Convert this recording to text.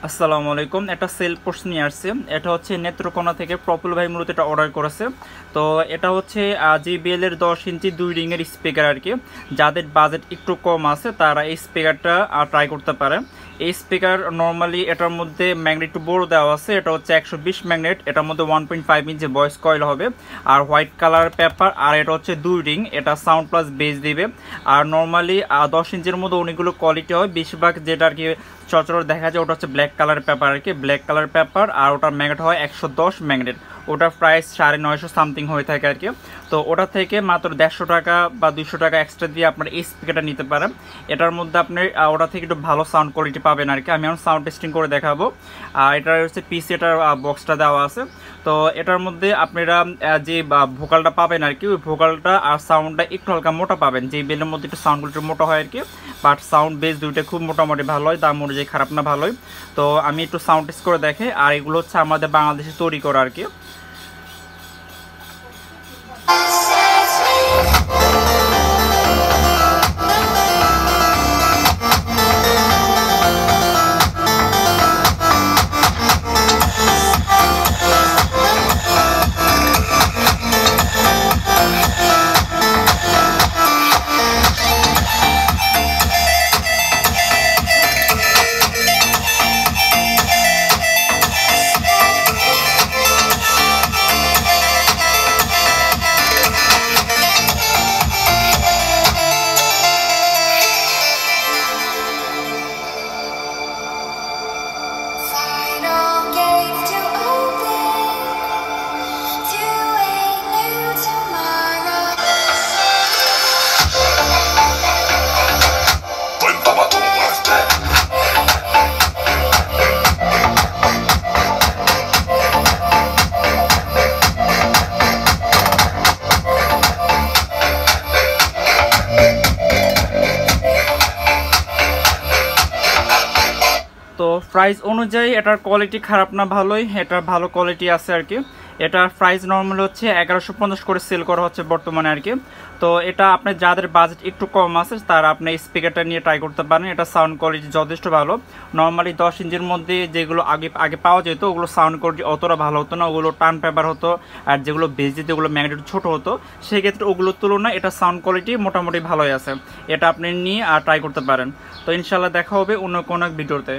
আসসালামু আলাইকুম। একটা সেল পোস্ট নিয়ে আসছে। এটা হচ্ছে নেত্রকোনা থেকে প্রফুল ভাই মূলত এটা অর্ডার করেছে। তো এটা হচ্ছে JBL এর 10 ইঞ্চি 2 রিংয়ের স্পিকার আর কি। যাদের বাজেট একটু কম আছে তারা এই স্পিকারটা ট্রাই করতে পারে। এই স্পিকার নর্মালি এটার মধ্যে ম্যাগনেট একটু বড় দেওয়া আছে। এটা হচ্ছে 120 ম্যাগনেট। এটার মধ্যে 1.5 ইঞ্চি ভয়েস কয়েল হবে আর হোয়াইট কালার পেপার। আর এটা হচ্ছে 2 রিং। এটা সাউন্ড প্লাস বেস দিবে। আর নর্মালি 10 ইঞ্চির মধ্যে অনেকগুলো কোয়ালিটি হয়। বেশিরভাগ যেটা আর কি সচরাচর দেখা যায় ওটা হচ্ছে ব্ল্যাক কালার পেপার আর কি, ব্ল্যাক কালার পেপার। আর ওটার ম্যাগনেট হয় 110 ম্যাগনেট। ওটার প্রাইস 950 সামথিং হয়ে থাকে আর কি। তো ওটা থেকে মাত্র 150 টাকা বা 200 টাকা এক্সট্রা দিয়ে আপনার এই স্পিকারটা নিতে পারেন। এটার মধ্যে আপনি ওটা থেকে একটু ভালো সাউন্ড কোয়ালিটি পাবেন আর কি। আমি এখন সাউন্ড টেস্টিং করে দেখাবো। এটার হচ্ছে পিসি এটার বক্সটা দেওয়া আছে। তো এটার মধ্যে আপনারা যে ভোকালটা পাবেন আর কি, ওই ভোকালটা আর সাউন্ডটা একটু হালকা মোটা পাবেন। যে বেলের মধ্যে একটু সাউন্ডগুলো একটু মোটা হয় আর কি, বাট সাউন্ড বেস দুইটা খুব মোটামুটি ভালো হয়, দাম অনুযায়ী খারাপ না, ভালোই। তো আমি একটু সাউন্ড টেস্ট করে দেখে। আর এগুলো হচ্ছে আমাদের বাংলাদেশে তৈরি করা আর কি। তো প্রাইস অনুযায়ী এটার কোয়ালিটি খারাপ না, ভালোই। এটার ভালো কোয়ালিটি আছে আর কি। এটার প্রাইস নর্মাল হচ্ছে 1150 করে সেল করা হচ্ছে বর্তমানে আর কি। তো এটা আপনার যাদের বাজেট একটু কম আছে তারা আপনি স্পিকারটা নিয়ে ট্রাই করতে পারেন। এটা সাউন্ড কোয়ালিটি যথেষ্ট ভালো। নর্মালি 10 ইঞ্চির মধ্যে যেগুলো আগে পাওয়া যেত ওগুলো সাউন্ড কোয়ালিটি অতটা ভালো হতো না, ওগুলো টান পেপার হতো। আর যেগুলো বেস দিতে ওগুলো ম্যাগনেট ছোট হতো, সেক্ষেত্রে ওগুলোর তুলনায় এটা সাউন্ড কোয়ালিটি মোটামুটি ভালোই আছে। এটা আপনি নিয়ে ট্রাই করতে পারেন। তো ইনশাল্লাহ দেখা হবে অন্য কোনো এক ভিডিওতে।